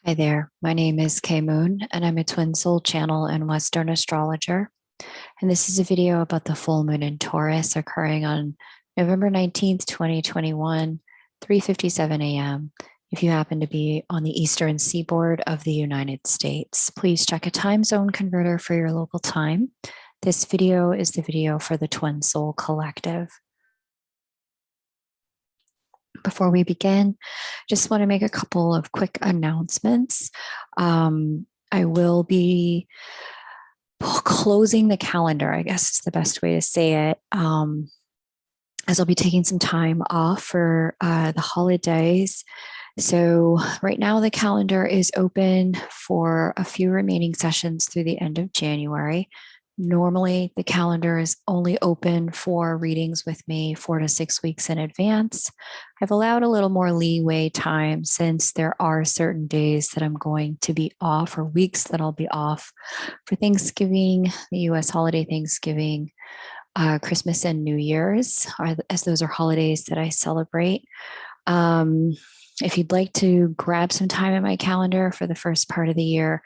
Hi there, my name is Kay Moon, and I'm a twin soul channel and Western astrologer. And this is a video about the full moon in Taurus occurring on November 19th, 2021, 3:57 a.m. If you happen to be on the eastern seaboard of the United States, please check a time zone converter for your local time. This video is the video for the Twin Soul Collective. Before we begin, just want to make a couple of quick announcements. I will be closing the calendar, I guess is the best way to say it, as I'll be taking some time off for the holidays. So right now the calendar is open for a few remaining sessions through the end of January. Normally, the calendar is only open for readings with me 4 to 6 weeks in advance. I've allowed a little more leeway time since there are certain days that I'm going to be off or weeks that I'll be off for Thanksgiving, the US holiday Thanksgiving, Christmas and New Year's, as those are holidays that I celebrate. If you'd like to grab some time in my calendar for the first part of the year,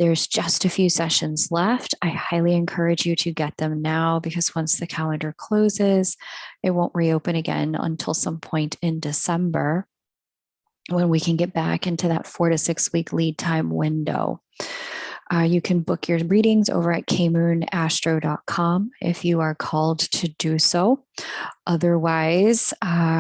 there's just a few sessions left. I highly encourage you to get them now because once the calendar closes, it won't reopen again until some point in December when we can get back into that 4 to 6 week lead time window. You can book your readings over at kmoonastro.com if you are called to do so. Otherwise,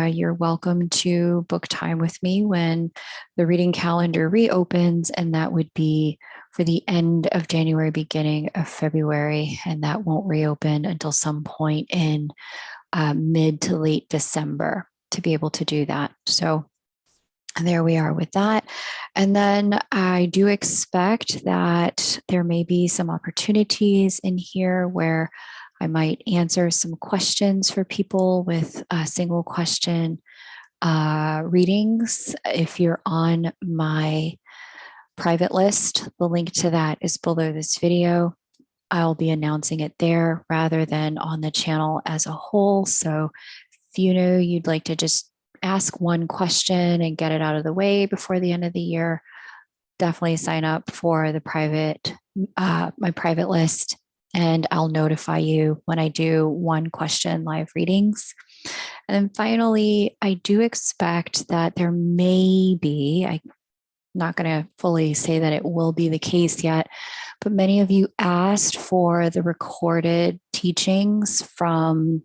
you're welcome to book time with me when the reading calendar reopens, and that would be for the end of January, beginning of February, and that won't reopen until some point in mid to late December to be able to do that. So there we are with that. And then I do expect that there may be some opportunities in here where I might answer some questions for people with single question readings. If you're on my private list, the link to that is below this video. I'll be announcing it there rather than on the channel as a whole. So if you know you'd like to just ask one question and get it out of the way before the end of the year, definitely sign up for the my private list, and I'll notify you when I do one question live readings. And then finally, I do expect that there may be, I'm not going to fully say that it will be the case yet, but many of you asked for the recorded teachings from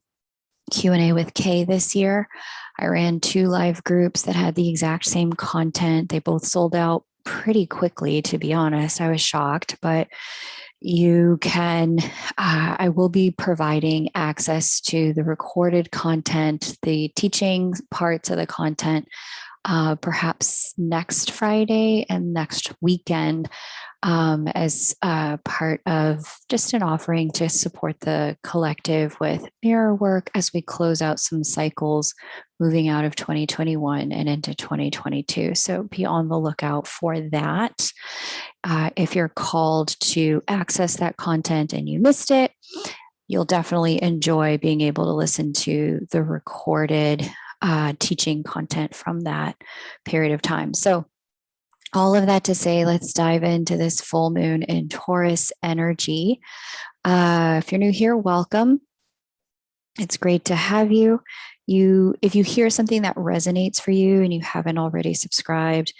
Q&A with Kay this year. I ran 2 live groups that had the exact same content. They both sold out pretty quickly, to be honest. I was shocked, but you can, I will be providing access to the recorded content, the teaching parts of the content, perhaps next Friday and next weekend, as part of just an offering to support the collective with mirror work as we close out some cycles moving out of 2021 and into 2022. So be on the lookout for that. If you're called to access that content and you missed it, you'll definitely enjoy being able to listen to the recorded teaching content from that period of time. So all of that to say, let's dive into this full moon in Taurus energy. If you're new here, welcome. It's great to have you. If you hear something that resonates for you and you haven't already subscribed,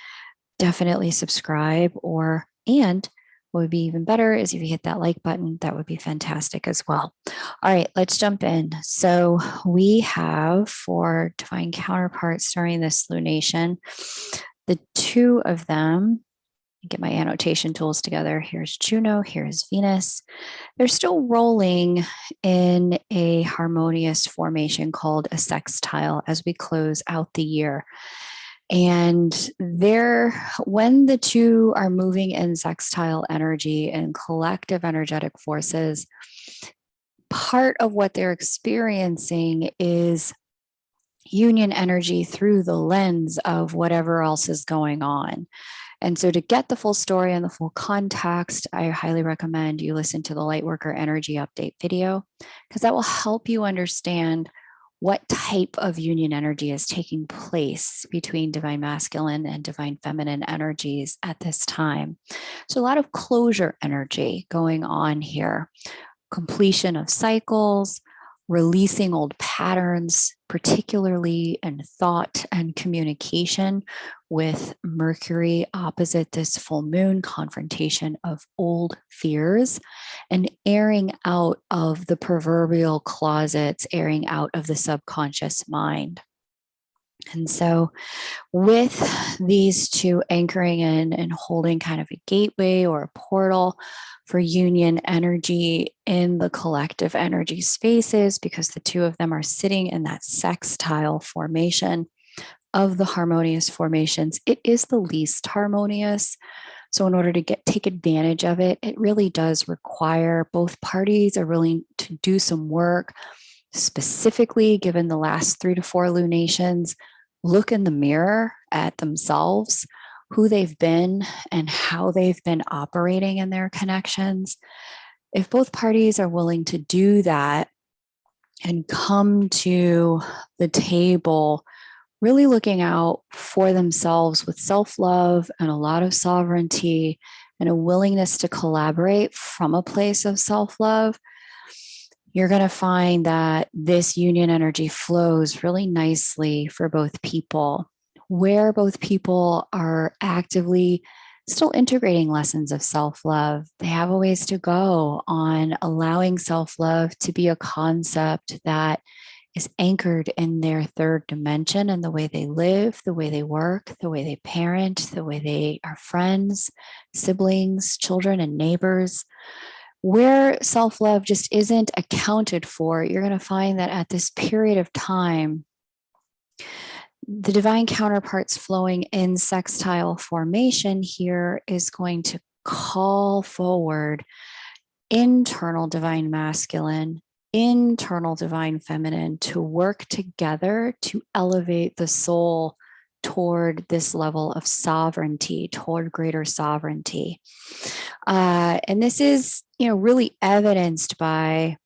definitely subscribe. And what would be even better is if you hit that like button, that would be fantastic as well. All right, let's jump in. So we have for divine counterparts starting this lunation, the 2 of them, get my annotation tools together. Here's Juno, here's Venus. They're still rolling in a harmonious formation called a sextile as we close out the year. And when the 2 are moving in sextile energy and collective energetic forces, part of what they're experiencing is union energy through the lens of whatever else is going on. And so to get the full story and the full context, I highly recommend you listen to the Lightworker Energy Update video, because that will help you understand what type of union energy is taking place between divine masculine and divine feminine energies at this time. So a lot of closure energy going on here, completion of cycles, releasing old patterns, particularly in thought and communication, with Mercury opposite this full moon, confrontation of old fears and airing out of the proverbial closets, airing out of the subconscious mind. And so with these two anchoring in and holding kind of a gateway or a portal for union energy in the collective energy spaces, because the two of them are sitting in that sextile formation of the harmonious formations, it is the least harmonious. So in order to take advantage of it, it really does require both parties are willing to do some work. Specifically, given the last 3 to 4 lunations, look in the mirror at themselves, who they've been and how they've been operating in their connections. If both parties are willing to do that and come to the table really looking out for themselves with self-love and a lot of sovereignty and a willingness to collaborate from a place of self-love, you're going to find that this union energy flows really nicely for both people, where both people are actively still integrating lessons of self-love. They have a ways to go on allowing self-love to be a concept that is anchored in their third dimension and the way they live, the way they work, the way they parent, the way they are friends, siblings, children, and neighbors. Where self-love just isn't accounted for, you're going to find that at this period of time, the divine counterparts flowing in sextile formation here is going to call forward internal divine masculine, internal divine feminine to work together to elevate the soul toward this level of sovereignty, toward greater sovereignty. And this is, really evidenced by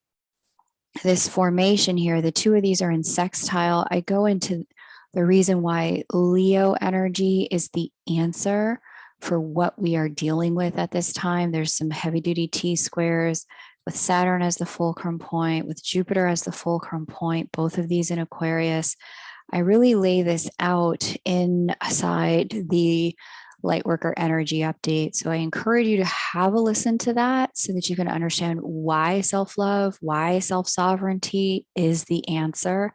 this formation here. The two of these are in sextile. I go into the reason why Leo energy is the answer for what we are dealing with at this time. There's some heavy duty T squares with Saturn as the fulcrum point, with Jupiter as the fulcrum point, both of these in Aquarius. I really lay this out inside the Lightworker energy update. So I encourage you to have a listen to that so that you can understand why self-love, why self-sovereignty is the answer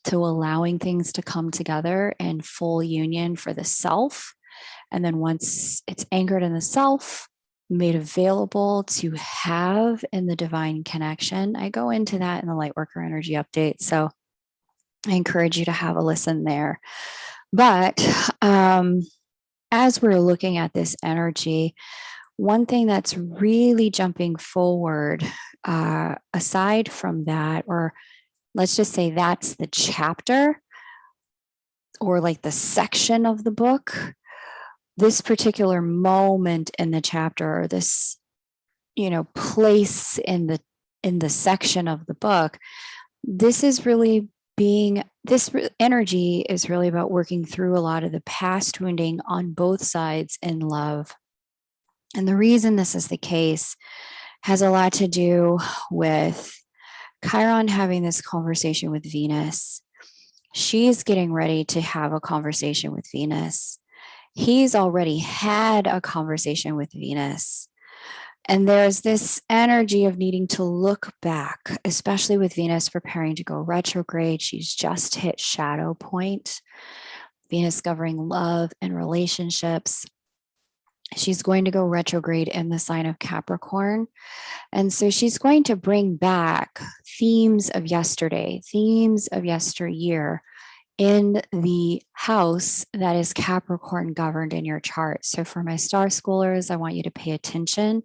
to allowing things to come together in full union for the self. And then once it's anchored in the self, made available to have in the divine connection, I go into that in the Lightworker energy update. So I encourage you to have a listen there. But as we're looking at this energy, one thing that's really jumping forward, aside from that, or let's just say that's the chapter or like the section of the book, this particular moment in the chapter or this, place in the section of the book, this is really this energy is really about working through a lot of the past wounding on both sides in love. And the reason this is the case has a lot to do with Chiron having this conversation with Venus. She's getting ready to have a conversation with Venus. He's already had a conversation with Venus. And there's this energy of needing to look back, especially with Venus preparing to go retrograde. She's just hit shadow point. Venus governing love and relationships. She's going to go retrograde in the sign of Capricorn. And so she's going to bring back themes of yesterday, themes of yesteryear in the house that is Capricorn governed in your chart. So for my star schoolers, I want you to pay attention,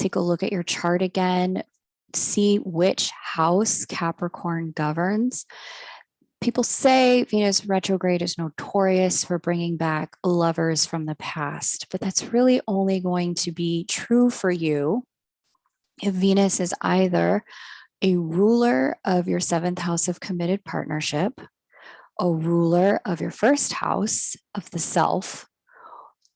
take a look at your chart again, see which house Capricorn governs. People say Venus retrograde is notorious for bringing back lovers from the past, but that's really only going to be true for you if Venus is either a ruler of your seventh house of committed partnership, a ruler of your first house of the self,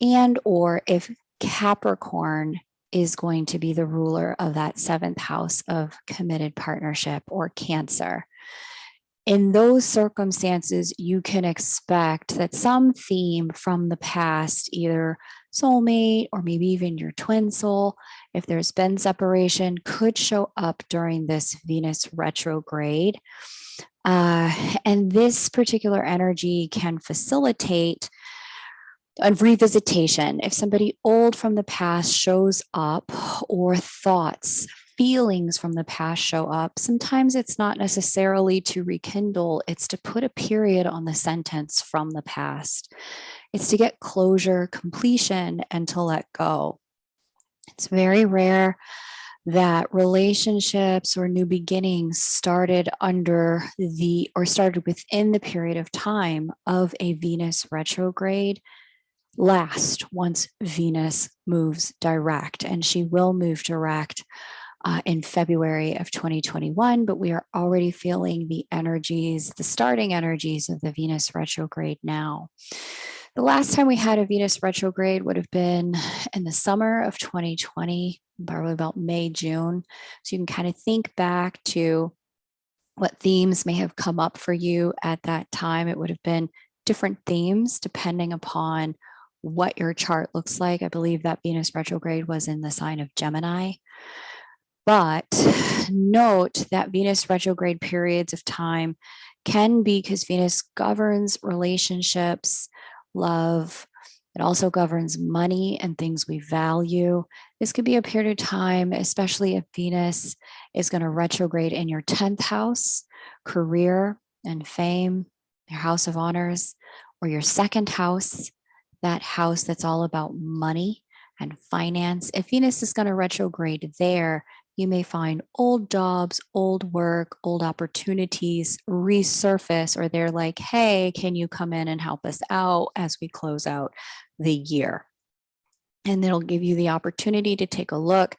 and or if Capricorn is going to be the ruler of that seventh house of committed partnership or Cancer. In those circumstances, you can expect that some theme from the past, either soulmate or maybe even your twin soul, if there's been separation, could show up during this Venus retrograde. And this particular energy can facilitate a revisitation. If somebody old from the past shows up, or thoughts, feelings from the past show up, sometimes it's not necessarily to rekindle, it's to put a period on the sentence from the past. It's to get closure, completion, and to let go. It's very rare that relationships or new beginnings started within the period of time of a Venus retrograde last once Venus moves direct, and she will move direct in February of 2021, but we are already feeling the starting energies of the Venus retrograde now. The last time we had a Venus retrograde would have been in the summer of 2020, probably about May, June. So you can kind of think back to what themes may have come up for you at that time. It would have been different themes depending upon what your chart looks like. I believe that Venus retrograde was in the sign of Gemini. But note that Venus retrograde periods of time can be, because Venus governs relationships, love. It also governs money and things we value. This could be a period of time, especially if Venus is going to retrograde in your 10th house, career and fame, your house of honors, or your second house, that house that's all about money and finance. If Venus is going to retrograde there, you may find old jobs, old work, old opportunities resurface, or they're like, hey, can you come in and help us out as we close out the year? And it'll give you the opportunity to take a look.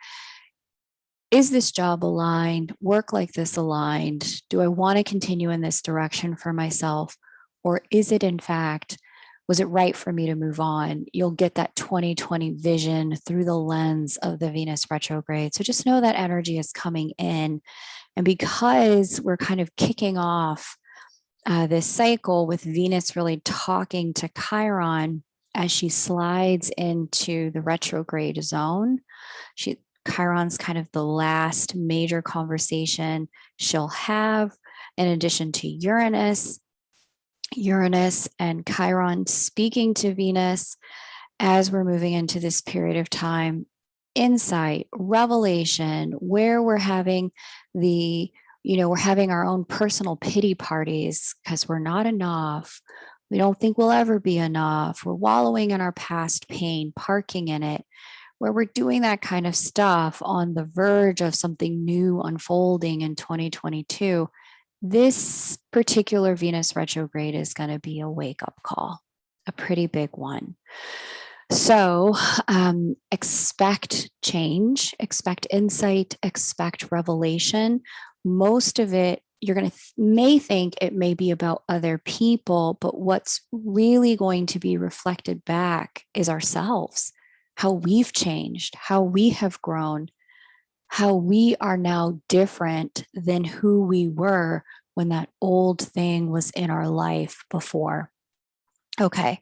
Is this job aligned? Work like this aligned? Do I want to continue in this direction for myself? Or is it, in fact, was it right for me to move on? You'll get that 2020 vision through the lens of the Venus retrograde. So just know that energy is coming in. And because we're kind of kicking off this cycle with Venus really talking to Chiron as she slides into the retrograde zone, Chiron's kind of the last major conversation she'll have, in addition to Uranus and Chiron speaking to Venus as we're moving into this period of time. Insight, revelation, where we're having we're having our own personal pity parties because we're not enough. We don't think we'll ever be enough. We're wallowing in our past pain, parking in it, where we're doing that kind of stuff on the verge of something new unfolding in 2022. This particular Venus retrograde is going to be a wake-up call, a pretty big one. So expect change, expect insight, expect revelation. Most of it, you're going to may think it may be about other people, but what's really going to be reflected back is ourselves, how we've changed, how we have grown, how we are now different than who we were when that old thing was in our life before. Okay,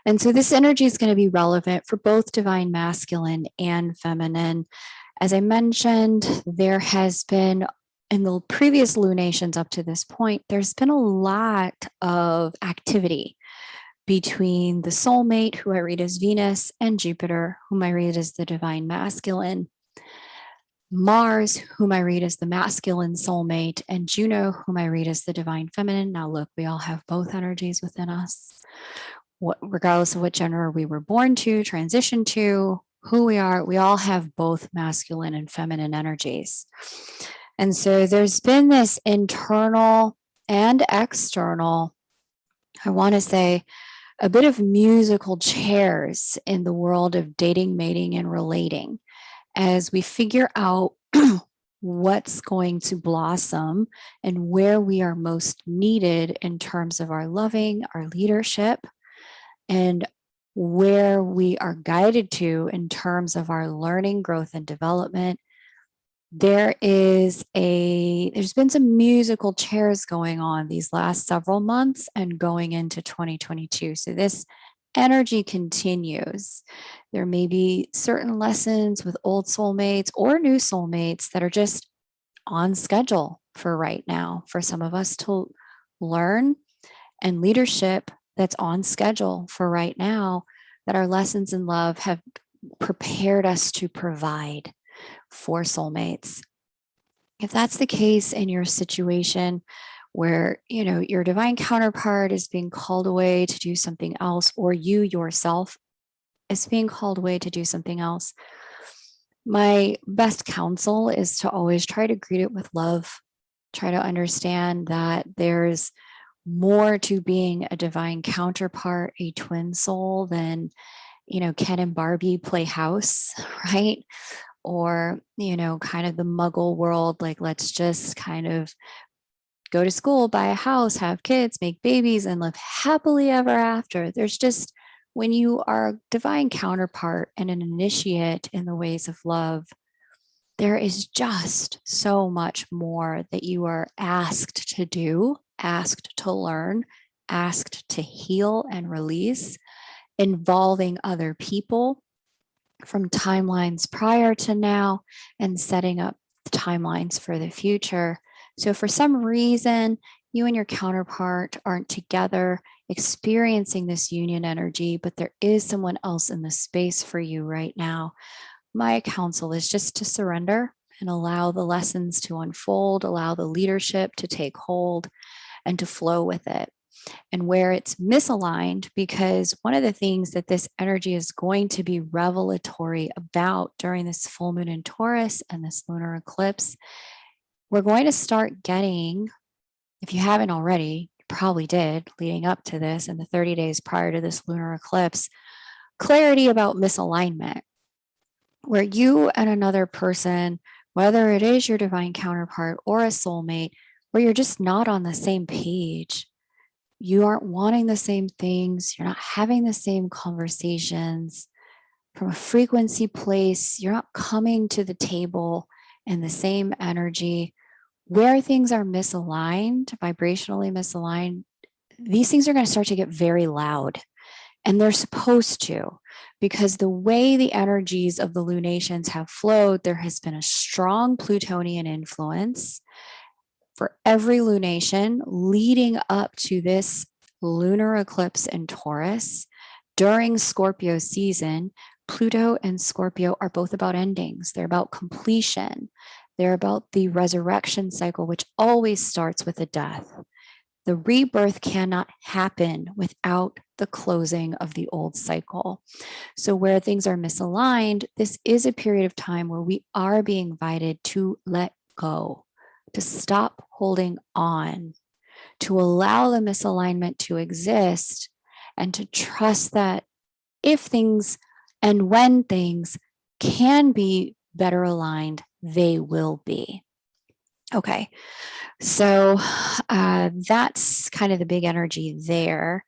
and so this energy is going to be relevant for both divine masculine and feminine. As I mentioned, there has been, in the previous lunations up to this point, there's been a lot of activity between the soulmate, who I read as Venus, and Jupiter, whom I read as the divine masculine, Mars, whom I read as the masculine soulmate, and Juno, whom I read as the divine feminine. Now look, we all have both energies within us. Regardless of what gender we were born to, transition to, who we are, we all have both masculine and feminine energies. And so there's been this internal and external, I want to say, a bit of musical chairs in the world of dating, mating, and relating, as we figure out what's going to blossom and where we are most needed in terms of our loving, our leadership, and where we are guided to in terms of our learning, growth, and development. There's been some musical chairs going on these last several months and going into 2022. So this energy continues. There may be certain lessons with old soulmates or new soulmates that are just on schedule for right now for some of us to learn, and leadership that's on schedule for right now that our lessons in love have prepared us to provide for soulmates. If that's the case in your situation where, your divine counterpart is being called away to do something else, or you yourself is being called away to do something else, my best counsel is to always try to greet it with love. Try to understand that there's more to being a divine counterpart, a twin soul, than, Ken and Barbie play house, right? Or, kind of the muggle world, like, let's just kind of go to school, buy a house, have kids, make babies, and live happily ever after. There's just, when you are a divine counterpart and an initiate in the ways of love, there is just so much more that you are asked to do, asked to learn, asked to heal and release, involving other people from timelines prior to now and setting up the timelines for the future. So for some reason, you and your counterpart aren't together experiencing this union energy, but there is someone else in the space for you right now. My counsel is just to surrender and allow the lessons to unfold, allow the leadership to take hold and to flow with it. And where it's misaligned, because one of the things that this energy is going to be revelatory about during this full moon in Taurus and this lunar eclipse, we're going to start getting, if you haven't already, you probably did leading up to this and the 30 days prior to this lunar eclipse, clarity about misalignment, where you and another person, whether it is your divine counterpart or a soulmate, where you're just not on the same page. You aren't wanting the same things. You're not having the same conversations from a frequency place. You're not coming to the table in the same energy. Where things are misaligned, vibrationally misaligned, these things are going to start to get very loud. And they're supposed to, because the way the energies of the lunations have flowed, there has been a strong Plutonian influence for every lunation leading up to this lunar eclipse in Taurus. During Scorpio season, Pluto and Scorpio are both about endings. They're about completion. They're about the resurrection cycle, which always starts with a death. The rebirth cannot happen without the closing of the old cycle. So where things are misaligned, this is a period of time where we are being invited to let go, to stop holding on, to allow the misalignment to exist, and to trust that if things and when things can be better aligned, they will be. Okay, so that's kind of the big energy there.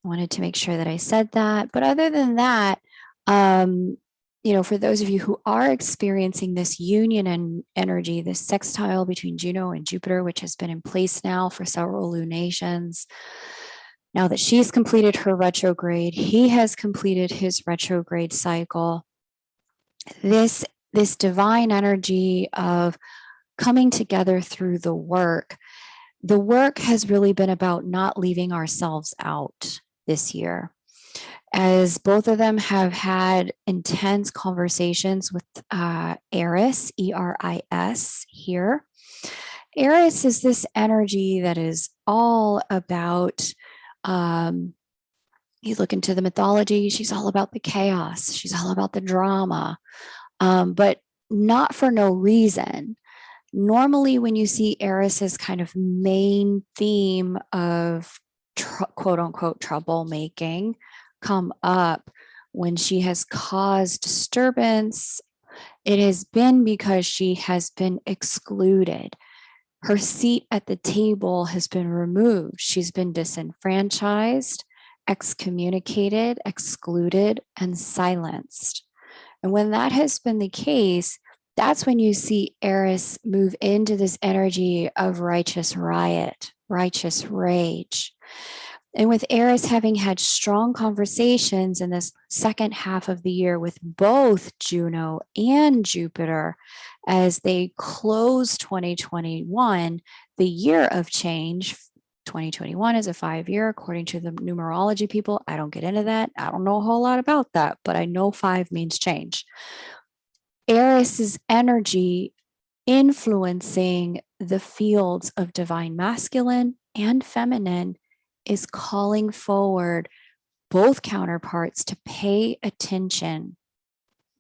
I wanted to make sure that I said that. But other than that, for those of you who are experiencing this union and energy, this sextile between Juno and Jupiter, which has been in place now for several lunations, now that she's completed her retrograde, he has completed his retrograde cycle. This divine energy of coming together through the work has really been about not leaving ourselves out this year, as both of them have had intense conversations with Aries, Eris here. Aries is this energy that is all about, you look into the mythology, she's all about the chaos, she's all about the drama, but not for no reason. Normally, when you see Eris's kind of main theme of quote unquote troublemaking come up, when she has caused disturbance It has been because she has been excluded. Her seat at the table has been removed. She's been disenfranchised, excommunicated, excluded, and silenced. And when that has been the case, that's when you see Aries move into this energy of righteous riot, righteous rage. And with Aries having had strong conversations in this second half of the year with both Juno and Jupiter as they close 2021, the year of change. 2021 is a 5-year according to the numerology people. I don't get into that. I don't know a whole lot about that, but I know 5 means change. Aries' energy influencing the fields of divine masculine and feminine is calling forward both counterparts to pay attention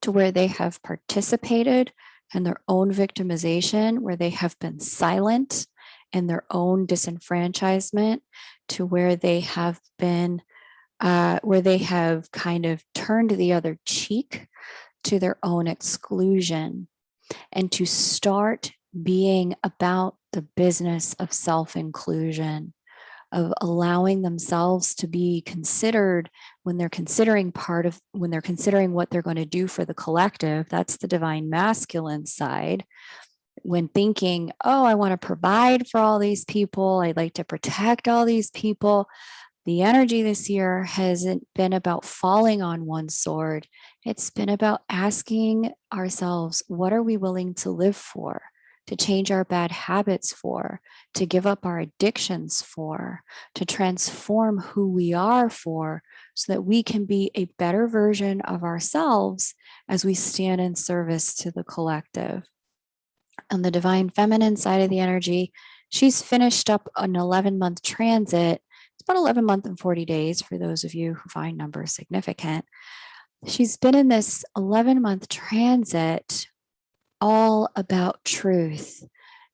to where they have participated in their own victimization, where they have been silent in their own disenfranchisement, to where they have been, where they have kind of turned the other cheek to their own exclusion, and to start being about the business of self-inclusion, of allowing themselves to be considered when they're considering when they're considering what they're going to do for the collective. That's the divine masculine side. When thinking, oh, I want to provide for all these people, I'd like to protect all these people, the energy this year hasn't been about falling on one sword. It's been about asking ourselves, what are we willing to live for, to change our bad habits for, to give up our addictions for, to transform who we are for, so that we can be a better version of ourselves as we stand in service to the collective. On the divine feminine side of the energy, she's finished up an 11-month transit. It's about 11 months and 40 days for those of you who find numbers significant. She's been in this 11-month transit all about truth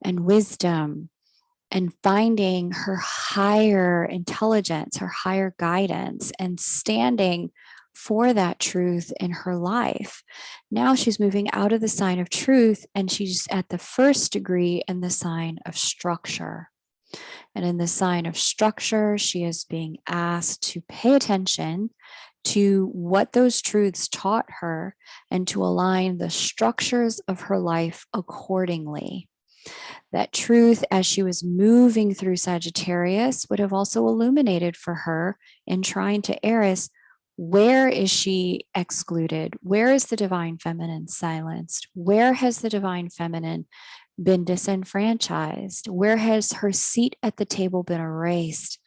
and wisdom and finding her higher intelligence, her higher guidance, and standing for that truth in her life. Now she's moving out of the sign of truth, and she's at the first degree in the sign of structure. And in the sign of structure, she is being asked to pay attention to what those truths taught her and to align the structures of her life accordingly. That truth, as she was moving through Sagittarius, would have also illuminated for her in trying to Aries, where is she excluded? Where is the divine feminine silenced? Where has the divine feminine been disenfranchised? Where has her seat at the table been erased?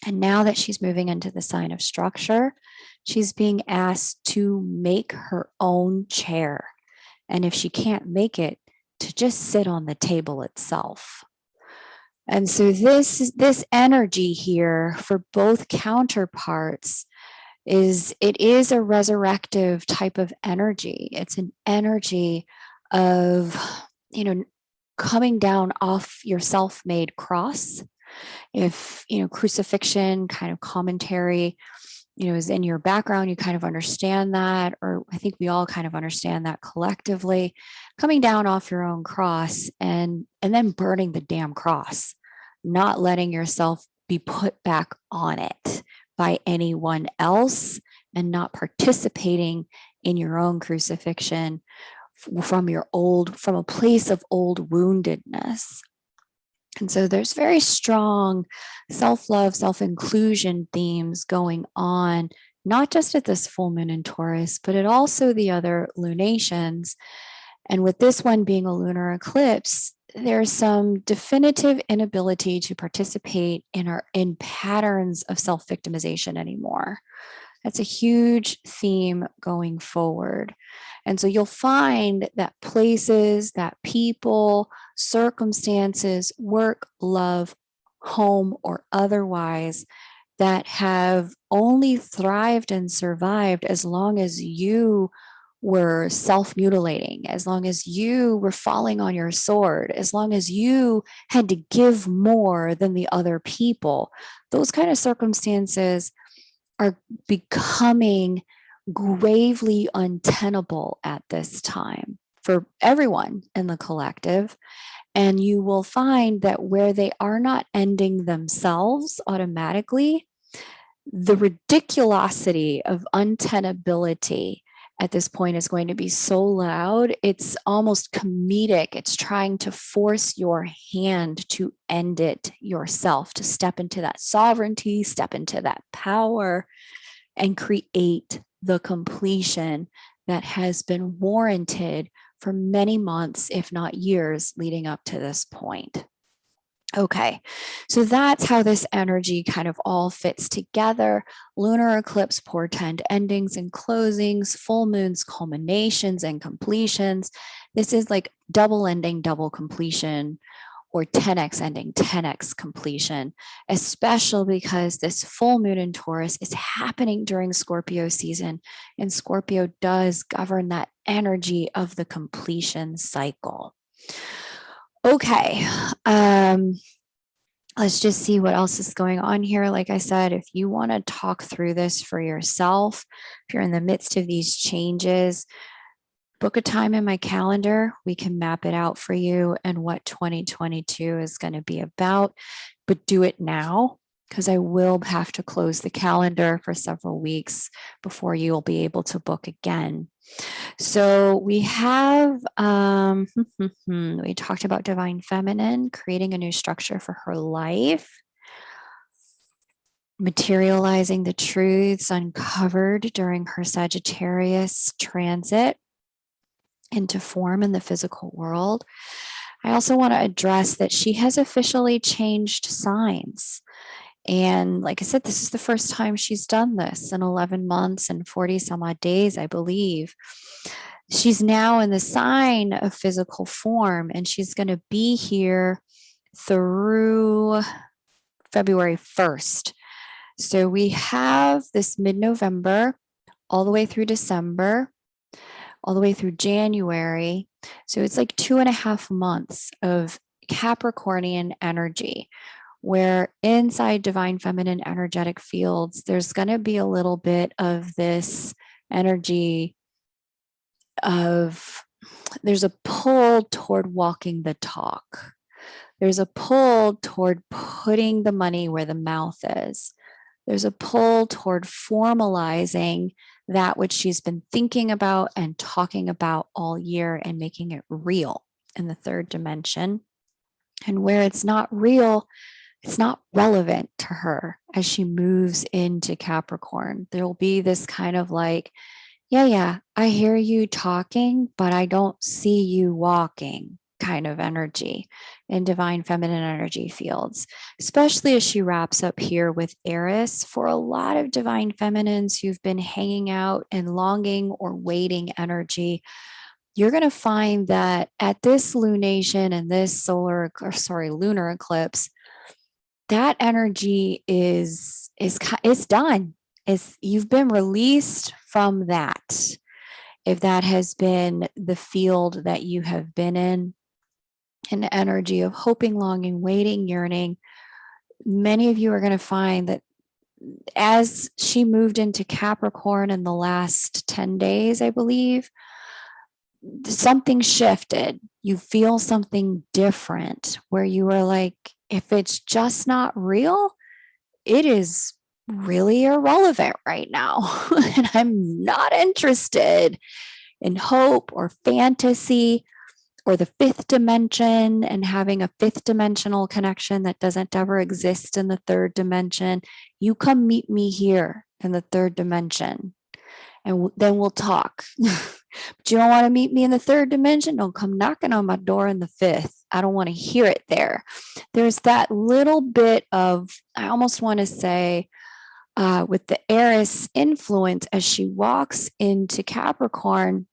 And now that she's moving into the sign of structure, she's being asked to make her own chair. And if she can't make it, to just sit on the table itself. And so this energy here for both counterparts it is a resurrective type of energy. It's an energy of, coming down off your self-made cross. If, crucifixion kind of commentary, is in your background, you kind of understand that, or I think we all kind of understand that collectively, coming down off your own cross and then burning the damn cross, not letting yourself be put back on it by anyone else, and not participating in your own crucifixion from a place of old woundedness. And so there's very strong self-love, self-inclusion themes going on, not just at this full moon in Taurus, but at also the other lunations. And with this one being a lunar eclipse, there's some definitive inability to participate in patterns of self-victimization anymore. That's a huge theme going forward. And so you'll find that places, that people, circumstances, work, love, home, or otherwise, that have only thrived and survived as long as you were self-mutilating, as long as you were falling on your sword, as long as you had to give more than the other people. Those kind of circumstances are becoming gravely untenable at this time for everyone in the collective. And you will find that where they are not ending themselves automatically, the ridiculosity of untenability at this point is going to be so loud, it's almost comedic. It's trying to force your hand to end it yourself, to step into that sovereignty, step into that power, and create the completion that has been warranted for many months, if not years, leading up to this point. Okay, so that's how this energy kind of all fits together. Lunar eclipse portend endings and closings, full moons, culminations and completions. This is like double ending, double completion, or 10x ending, 10x completion, especially because this full moon in Taurus is happening during Scorpio season, and Scorpio does govern that energy of the completion cycle. Okay, let's just see what else is going on here. Like I said, if you want to talk through this for yourself, if you're in the midst of these changes, book a time in my calendar. We can map it out for you and what 2022 is going to be about, but do it now because I will have to close the calendar for several weeks before you'll be able to book again. So we have, we talked about divine feminine, creating a new structure for her life, materializing the truths uncovered during her Sagittarius transit into form in the physical world. I also want to address that she has officially changed signs. And like I said, this is the first time she's done this in 11 months and 40 some odd days, I believe. She's now in the sign of physical form, and she's going to be here through February 1st. So we have this mid-November all the way through December, all the way through January. So it's like 2.5 months of Capricornian energy, where inside divine feminine energetic fields, there's going to be a little bit of this energy of, there's a pull toward walking the talk. There's a pull toward putting the money where the mouth is. There's a pull toward formalizing that which she's been thinking about and talking about all year and making it real in the third dimension. And where it's not real, it's not relevant to her as she moves into Capricorn. There'll be this kind of like, yeah, I hear you talking, but I don't see you walking kind of energy in divine feminine energy fields, especially as she wraps up here with Aries. For a lot of divine feminines who've been hanging out in longing or waiting energy, you're going to find that at this lunation and this lunar eclipse, that energy is done. You've been released from that. If that has been the field that you have been in, an energy of hoping, longing, waiting, yearning, many of you are going to find that as she moved into Capricorn in the last 10 days, I believe, something shifted. You feel something different where you are like, if it's just not real, it is really irrelevant right now. And I'm not interested in hope or fantasy or the fifth dimension and having a fifth dimensional connection that doesn't ever exist in the third dimension. You come meet me here in the third dimension and then we'll talk. But you don't want to meet me in the third dimension? Don't come knocking on my door in the fifth. I don't want to hear it there. There's that little bit of, I almost want to say, with the Aries influence as she walks into Capricorn,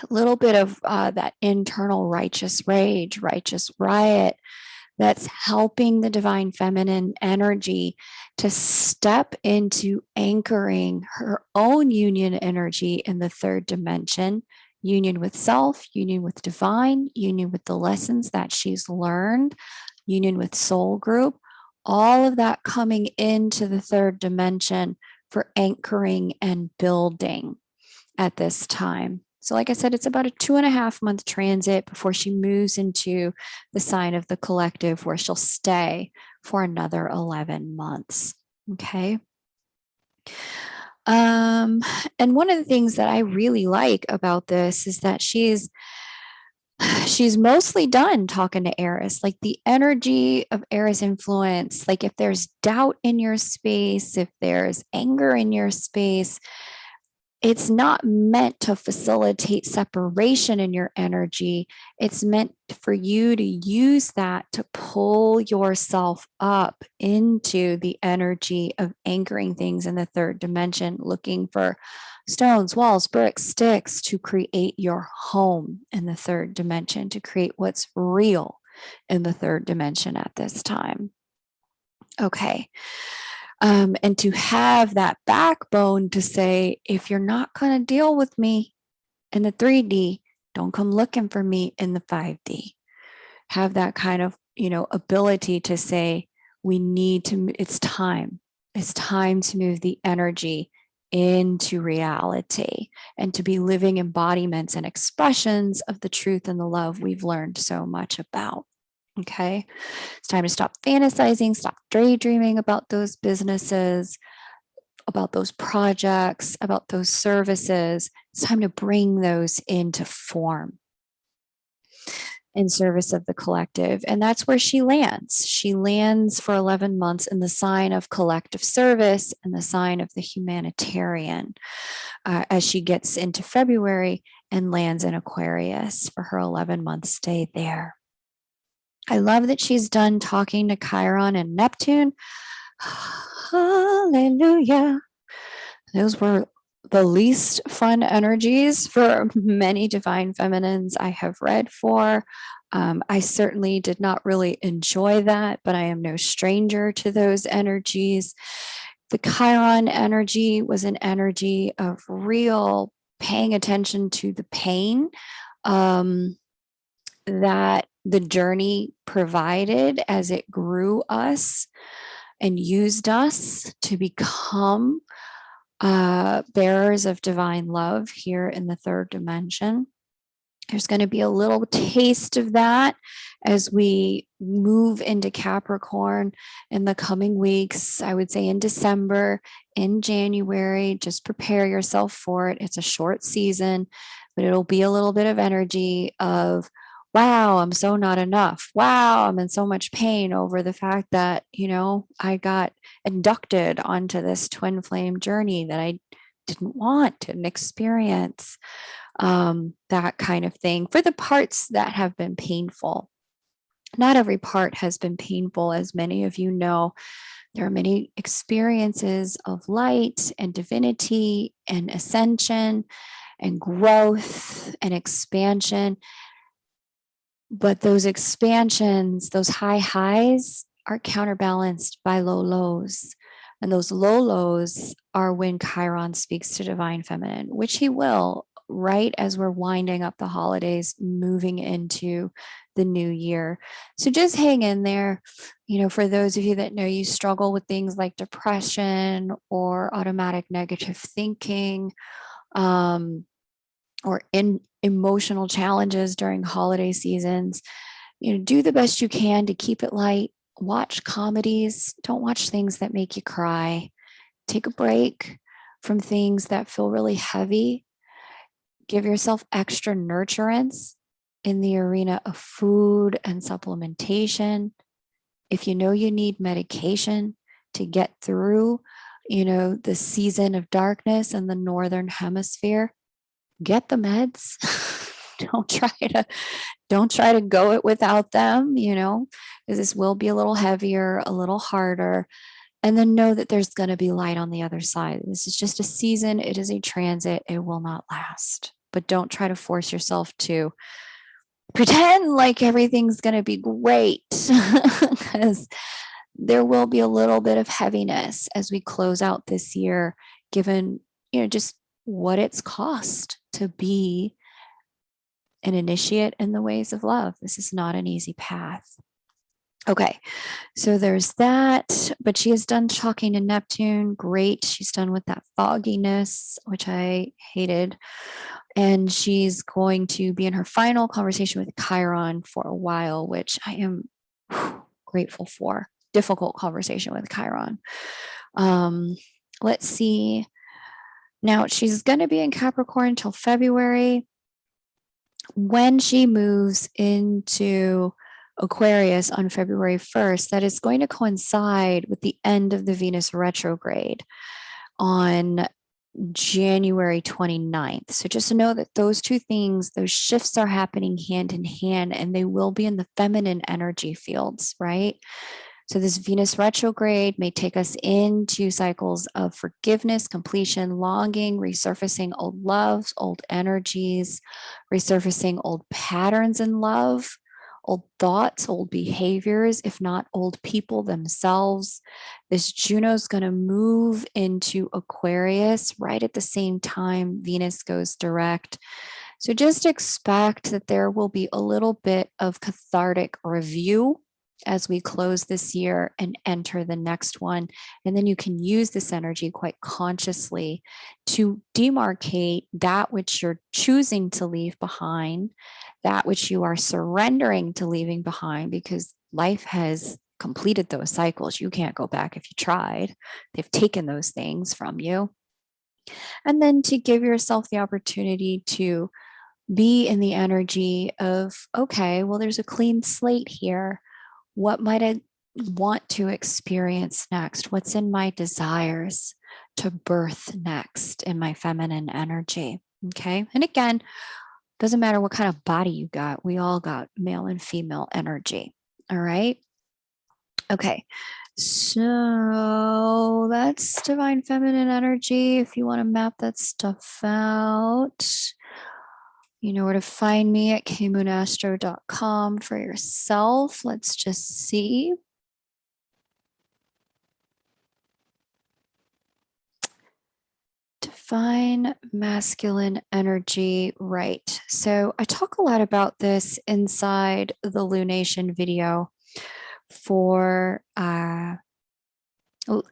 a little bit of that internal righteous rage, righteous riot that's helping the divine feminine energy to step into anchoring her own union energy in the third dimension, union with self, union with divine, union with the lessons that she's learned, union with soul group, all of that coming into the third dimension for anchoring and building at this time. So, like I said, it's about a 2.5 month transit before she moves into the sign of the collective, where she'll stay for another 11 months. Okay. And one of the things that I really like about this is that she's mostly done talking to Aries. Like, the energy of Aries influence, like if there's doubt in your space, if there's anger in your space, it's not meant to facilitate separation in your energy. It's meant for you to use that to pull yourself up into the energy of anchoring things in the third dimension, looking for stones, walls, bricks, sticks to create your home in the third dimension, to create what's real in the third dimension at this time. Okay. And to have that backbone to say, if you're not going to deal with me in the 3D, don't come looking for me in the 5D. Have that kind of, ability to say, we need to, it's time. It's time to move the energy into reality and to be living embodiments and expressions of the truth and the love we've learned so much about. Okay. It's time to stop fantasizing, stop daydreaming about those businesses, about those projects, about those services. It's time to bring those into form in service of the collective. And that's where she lands. She lands for 11 months in the sign of collective service and the sign of the humanitarian as she gets into February and lands in Aquarius for her 11-month stay there. I love that she's done talking to Chiron and Neptune. Hallelujah. Those were the least fun energies for many divine feminines I have read for. I certainly did not really enjoy that, but I am no stranger to those energies. The Chiron energy was an energy of real paying attention to the pain that the journey provided as it grew us and used us to become bearers of divine love here in the third dimension. There's going to be a little taste of that as we move into Capricorn in the coming weeks. I would say in December, in January, just prepare yourself for it. It's a short season, but it'll be a little bit of energy of, wow, I'm so not enough. Wow, I'm in so much pain over the fact that, I got inducted onto this twin flame journey that I didn't want and experience. That kind of thing for the parts that have been painful. Not every part has been painful, as many of you know. There are many experiences of light and divinity and ascension and growth and expansion. But those expansions, those high highs, are counterbalanced by low lows. And those low lows are when Chiron speaks to divine feminine, which he will right as we're winding up the holidays, moving into the new year. So just hang in there. For those of you that know you struggle with things like depression or automatic negative thinking, or in emotional challenges during holiday seasons, do the best you can to keep it light. Watch comedies. Don't watch things that make you cry. Take a break from things that feel really heavy. Give yourself extra nurturance in the arena of food and supplementation. If you know you need medication to get through, the season of darkness in the northern hemisphere, get the meds. Don't try to go it without them, because this will be a little heavier, a little harder. And then know that there's going to be light on the other side. This is just a season. It is a transit. It will not last. But don't try to force yourself to pretend like everything's going to be great, because there will be a little bit of heaviness as we close out this year, given, just what it's cost to be an initiate in the ways of love. This is not an easy path. Okay, so there's that, but she is done talking to Neptune. Great. She's done with that fogginess, which I hated. And she's going to be in her final conversation with Chiron for a while, which I am grateful for. Difficult conversation with Chiron. Let's see. Now she's going to be in Capricorn until February. When she moves into Aquarius on February 1st, that is going to coincide with the end of the Venus retrograde on January 29th. So just know that those two things, those shifts are happening hand in hand, and they will be in the feminine energy fields, right? So this Venus retrograde may take us into cycles of forgiveness, completion, longing, resurfacing old loves, old energies, resurfacing old patterns in love, old thoughts, old behaviors, if not old people themselves. This Juno's going to move into Aquarius right at the same time Venus goes direct. So just expect that there will be a little bit of cathartic review as we close this year and enter the next one. And then you can use this energy quite consciously to demarcate that which you're choosing to leave behind, that which you are surrendering to leaving behind, because life has completed those cycles. You can't go back if you tried. They've taken those things from you. And then to give yourself the opportunity to be in the energy of, okay, well, there's a clean slate here. What might I want to experience next? What's in my desires to birth next in my feminine energy? Okay. And again, doesn't matter what kind of body you got, we all got male and female energy. All right. Okay. So that's divine feminine energy. If you want to map that stuff out, you know where to find me at kmoonastro.com for yourself. Let's just see. Divine masculine energy, right. So I talk a lot about this inside the lunation video for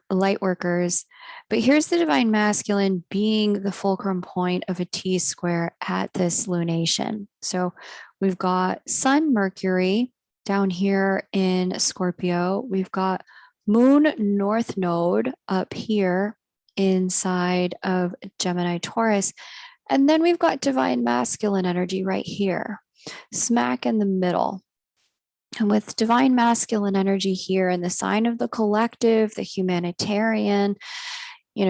light workers. But here's the divine masculine being the fulcrum point of a T square at this lunation. So we've got Sun, Mercury down here in Scorpio. We've got Moon North Node up here inside of Gemini, Taurus. And then we've got divine masculine energy right here, smack in the middle. And with divine masculine energy here in the sign of the collective, the humanitarian,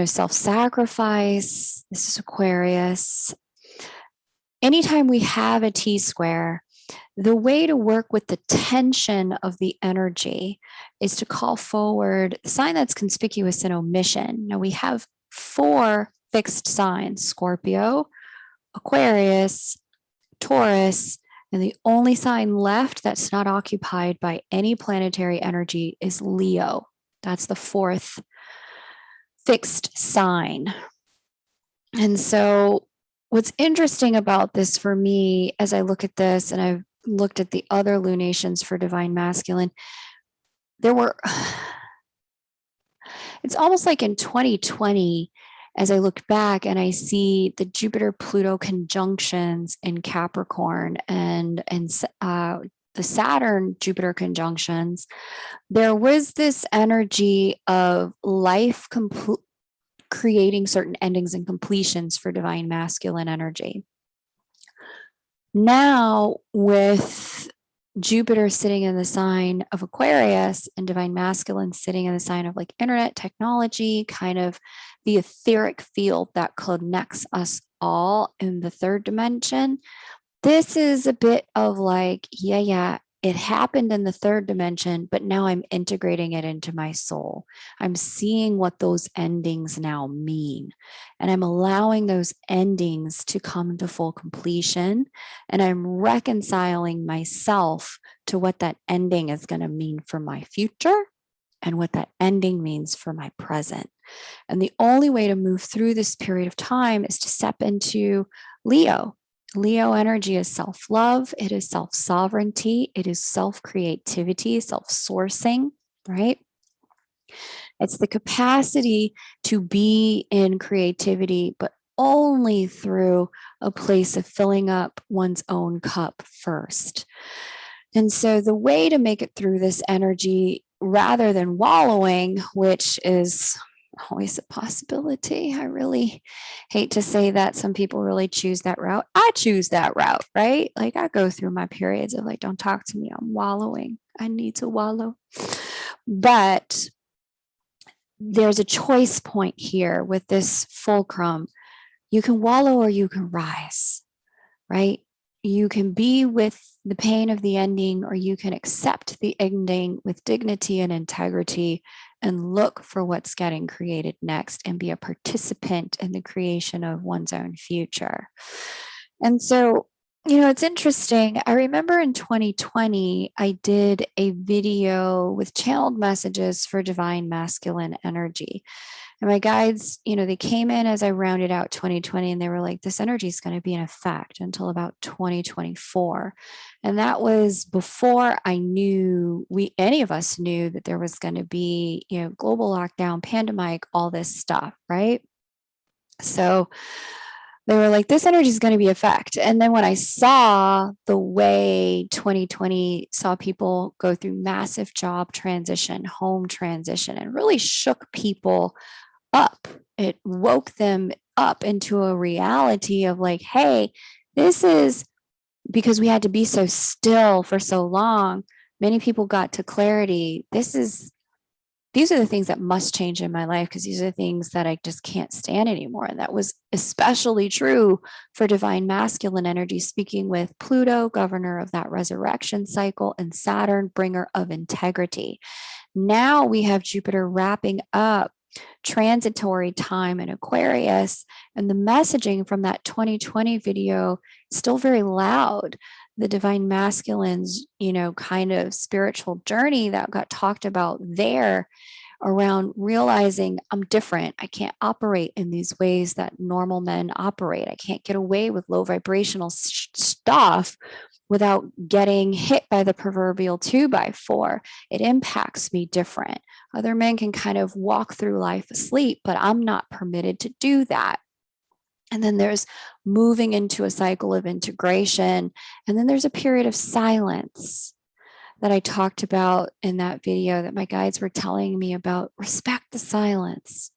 self-sacrifice, this is Aquarius. Anytime we have a T square, the way to work with the tension of the energy is to call forward the sign that's conspicuous in omission. Now we have 4 fixed signs: Scorpio, Aquarius, Taurus, and the only sign left that's not occupied by any planetary energy is Leo. That's the 4th fixed sign. And so what's interesting about this for me, as I look at this, and I've looked at the other lunations for divine masculine, it's almost like in 2020, as I look back and I see the Jupiter-Pluto conjunctions in Capricorn and the Saturn-Jupiter conjunctions, there was this energy of life creating certain endings and completions for divine masculine energy. Now, with Jupiter sitting in the sign of Aquarius and divine masculine sitting in the sign of like internet technology, kind of the etheric field that connects us all in the 3rd dimension, this is a bit of like, yeah, it happened in the 3rd dimension, but now I'm integrating it into my soul. I'm seeing what those endings now mean. And I'm allowing those endings to come to full completion. And I'm reconciling myself to what that ending is going to mean for my future and what that ending means for my present. And the only way to move through this period of time is to step into Leo Leo energy is self-love, it is self-sovereignty, it is self-creativity, self-sourcing, right? It's the capacity to be in creativity, but only through a place of filling up one's own cup first. And so the way to make it through this energy rather than wallowing, which is always a possibility. I really hate to say that some people really choose that route. I choose that route, right? Like I go through my periods of like, don't talk to me. I'm wallowing. I need to wallow. But there's a choice point here with this fulcrum. You can wallow or you can rise, right? You can be with the pain of the ending, or you can accept the ending with dignity and integrity and look for what's getting created next and be a participant in the creation of one's own future. And so, it's interesting. I remember in 2020, I did a video with channeled messages for divine masculine energy. And my guides, they came in as I rounded out 2020 and they were like, this energy is going to be in effect until about 2024. And that was before I knew any of us knew that there was going to be, global lockdown, pandemic, all this stuff, right? So they were like, this energy is going to be effect. And then when I saw the way 2020 saw people go through massive job transition, home transition, and really shook people up, it woke them up into a reality of like, hey, this is because we had to be so still for so long. Many people got to clarity. These are the things that must change in my life because these are the things that I just can't stand anymore. And that was especially true for divine masculine energy, speaking with Pluto, governor of that resurrection cycle, and Saturn, bringer of integrity. Now we have Jupiter wrapping up transitory time in Aquarius, and the messaging from that 2020 video is still very loud. The divine masculine's, kind of spiritual journey that got talked about there around realizing I'm different. I can't operate in these ways that normal men operate. I can't get away with low vibrational stuff without getting hit by the proverbial 2x4. It impacts me different. Other men can kind of walk through life asleep, but I'm not permitted to do that. And then there's moving into a cycle of integration. And then there's a period of silence that I talked about in that video that my guides were telling me about. Respect the silence,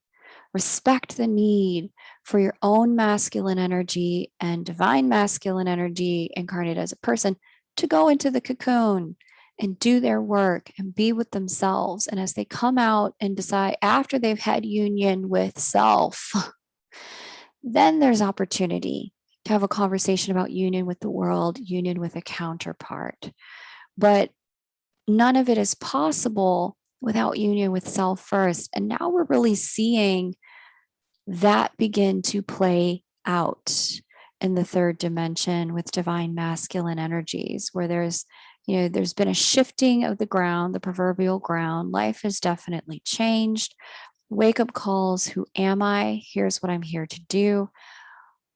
respect the need for your own masculine energy and divine masculine energy incarnate as a person to go into the cocoon and do their work and be with themselves. And as they come out and decide after they've had union with self, then there's opportunity to have a conversation about union with the world, union with a counterpart. But none of it is possible without union with self first. And now we're really seeing that begin to play out in the third dimension with divine masculine energies, where there's been a shifting of the ground, the proverbial ground. Life has definitely changed. Wake up calls. Who am I? Here's what I'm here to do.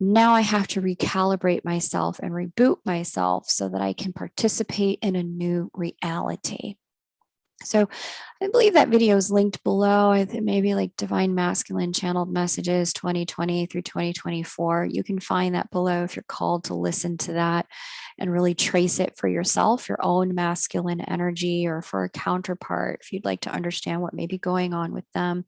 Now I have to recalibrate myself and reboot myself so that I can participate in a new reality. So I believe that video is linked below. I think maybe like Divine Masculine Channeled Messages 2020 through 2024. You can find that below if you're called to listen to that and really trace it for yourself, your own masculine energy, or for a counterpart if you'd like to understand what may be going on with them.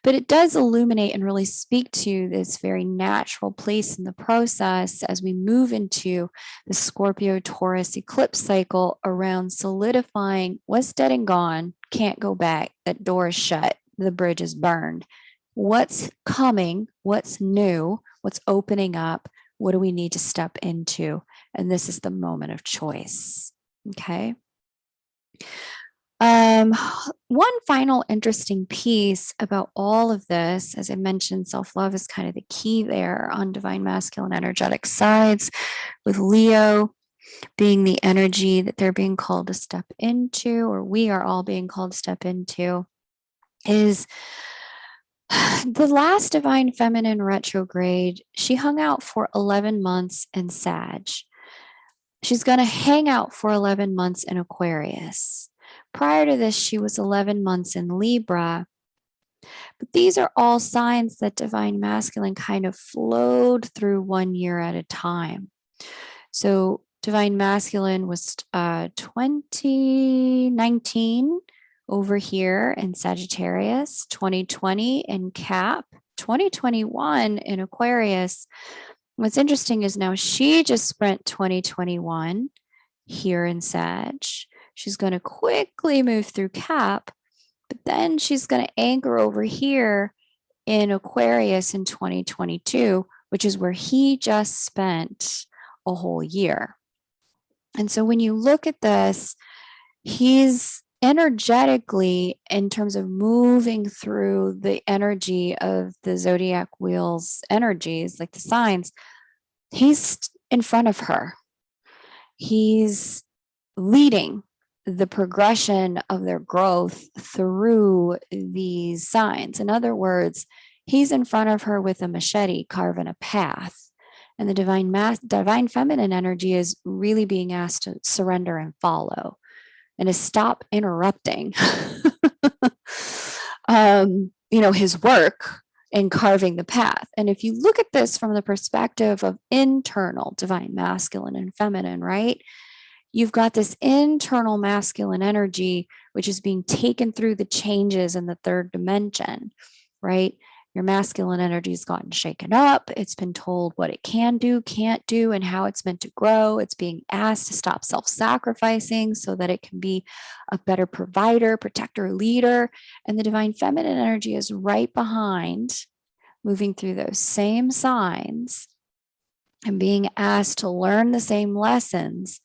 But it does illuminate and really speak to this very natural place in the process as we move into the Scorpio Taurus eclipse cycle around solidifying what's dead and gone, can't go back, that door is shut, the bridge is burned. What's coming, what's new, what's opening up, what do we need to step into? And this is the moment of choice. Okay. One final interesting piece about all of this, as I mentioned, self-love is kind of the key there on divine masculine energetic sides, with Leo being the energy that they're being called to step into, or we are all being called to step into, is The last divine feminine retrograde, she hung out for 11 months in Sag. She's going to hang out for 11 months in Aquarius. Prior to this, she was 11 months in Libra. But these are all signs that divine masculine kind of flowed through 1 year at a time. So divine masculine was 2019 over here in Sagittarius, 2020 in Cap, 2021 in Aquarius. What's interesting is now she just spent 2021 here in Sag. She's going to quickly move through Cap, but then she's going to anchor over here in Aquarius in 2022, which is where he just spent a whole year. And so when you look at this, he's energetically, in terms of moving through the energy of the zodiac wheel's energies, like the signs, he's in front of her. He's leading the progression of their growth through these signs. In other words, he's in front of her with a machete carving a path. And the divine feminine energy is really being asked to surrender and follow and to stop interrupting his work in carving the path. And if you look at this from the perspective of internal divine masculine and feminine, right? You've got this internal masculine energy, which is being taken through the changes in the third dimension, right? Your masculine energy has gotten shaken up. It's been told what it can do, can't do, and how it's meant to grow. It's being asked to stop self-sacrificing so that it can be a better provider, protector, leader. And the divine feminine energy is right behind, moving through those same signs and being asked to learn the same lessons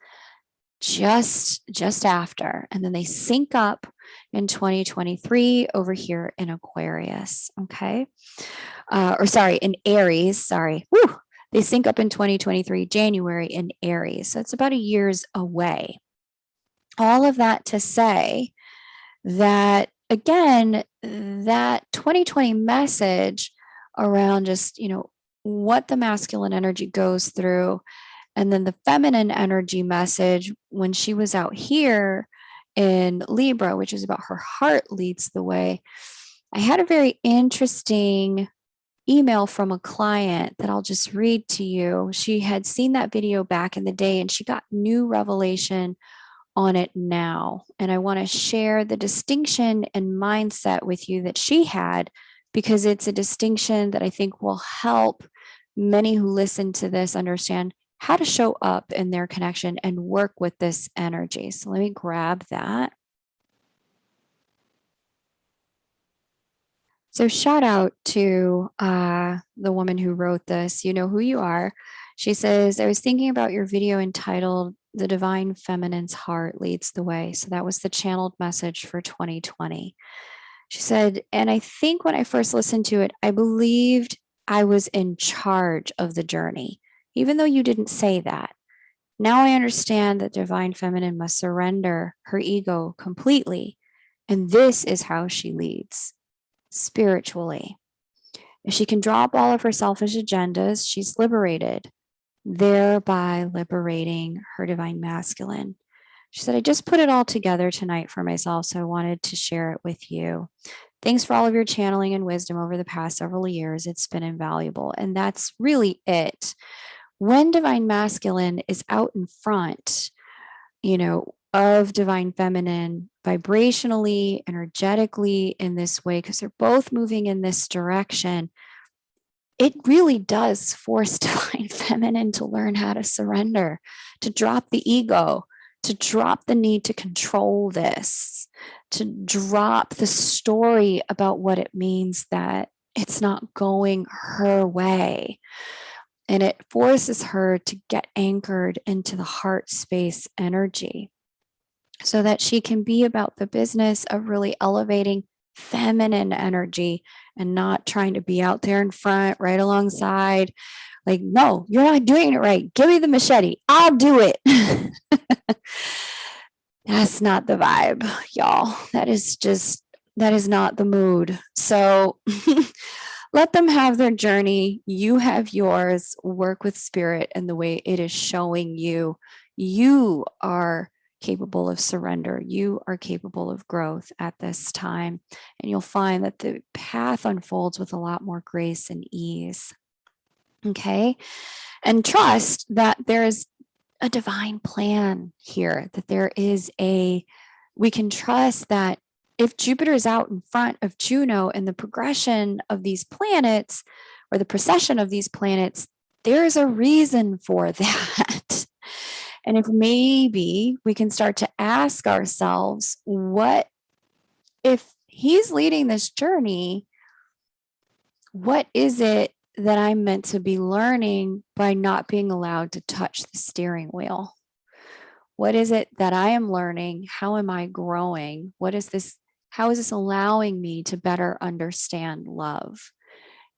just after. And then they sync up in 2023 over here in Aquarius. Okay. In Aries. Sorry. Woo! They sync up in 2023, January in Aries. So it's about a year's away. All of that to say that, again, that 2020 message around just, what the masculine energy goes through. And then the feminine energy message when she was out here in Libra, which is about her heart leads the way. I had a very interesting email from a client that I'll just read to you. She had seen that video back in the day and she got new revelation on it now. And I want to share the distinction and mindset with you that she had, because it's a distinction that I think will help many who listen to this understand how to show up in their connection and work with this energy. So let me grab that. So shout out to the woman who wrote this. You know who you are. She says, I was thinking about your video entitled The Divine Feminine's Heart Leads the Way. So that was the channeled message for 2020. She said, and I think when I first listened to it, I believed I was in charge of the journey, even though you didn't say that. Now I understand that divine feminine must surrender her ego completely. And this is how she leads spiritually. If she can drop all of her selfish agendas, she's liberated, thereby liberating her divine masculine. She said, I just put it all together tonight for myself, so I wanted to share it with you. Thanks for all of your channeling and wisdom over the past several years. It's been invaluable. And that's really it. When divine masculine is out in front, of divine feminine, vibrationally, energetically in this way, because they're both moving in this direction, it really does force divine feminine to learn how to surrender, to drop the ego, to drop the need to control this, to drop the story about what it means that it's not going her way. And it forces her to get anchored into the heart space energy so that she can be about the business of really elevating feminine energy and not trying to be out there in front, right alongside. Like, no, you're not doing it right. Give me the machete. I'll do it. That's not the vibe, y'all. That is just that is not the mood. So let them have their journey. You have yours. Work with spirit and the way it is showing you. You are capable of surrender. You are capable of growth at this time. And you'll find that the path unfolds with a lot more grace and ease. Okay. And trust that there is a divine plan here, that we can trust that if Jupiter is out in front of Juno in the progression of these planets or the precession of these planets, there is a reason for that. And if maybe we can start to ask ourselves, what if he's leading this journey? What is it that I'm meant to be learning by not being allowed to touch the steering wheel? What is it that I am learning? How am I growing? How is this allowing me to better understand love?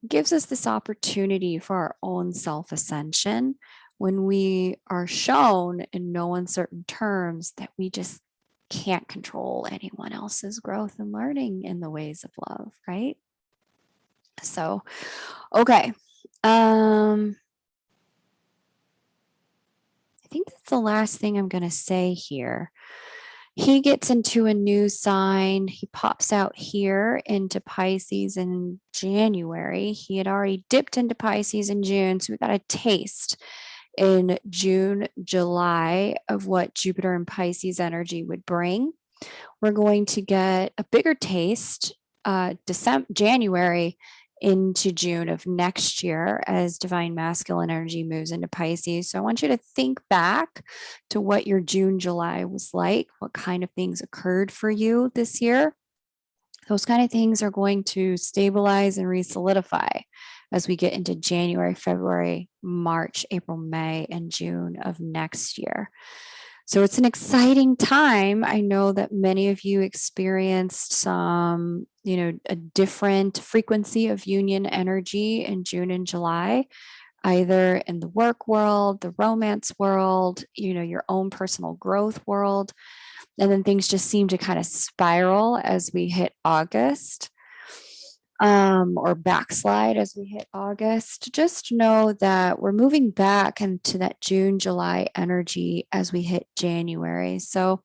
It gives us this opportunity for our own self-ascension when we are shown in no uncertain terms that we just can't control anyone else's growth and learning in the ways of love, right? So, okay. I think that's the last thing I'm going to say here. He gets into a new sign. He pops out here into Pisces in January. He had already dipped into Pisces in June, so we got a taste in June, July of what Jupiter and Pisces energy would bring. We're going to get a bigger taste January into June of next year as divine masculine energy moves into Pisces. So I want you to think back to what your June, July was like, what kind of things occurred for you this year. Those kind of things are going to stabilize and re-solidify as we get into January, February, March, April, May, and June of next year. So it's an exciting time. I know that many of you experienced some, a different frequency of union energy in June and July, either in the work world, the romance world, your own personal growth world. And then things just seem to kind of spiral as we hit August. Or backslide as we hit August. Just know that we're moving back into that June, July energy as we hit January. So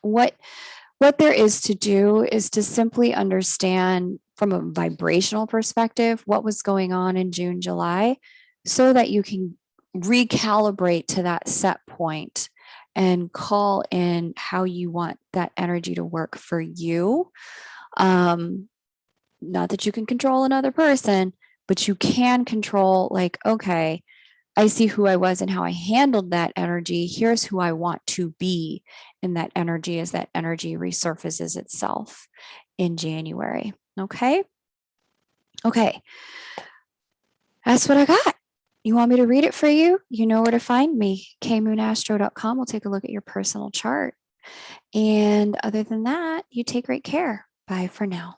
what there is to do is to simply understand from a vibrational perspective what was going on in June, July, so that you can recalibrate to that set point and call in how you want that energy to work for you. Not that you can control another person, but you can control, like, okay, I see who I was and how I handled that energy. Here's who I want to be in that energy as that energy resurfaces itself in January. Okay. Okay. That's what I got. You want me to read it for you? You know where to find me. kmoonastro.com. We'll take a look at your personal chart. And other than that, you take great care. Bye for now.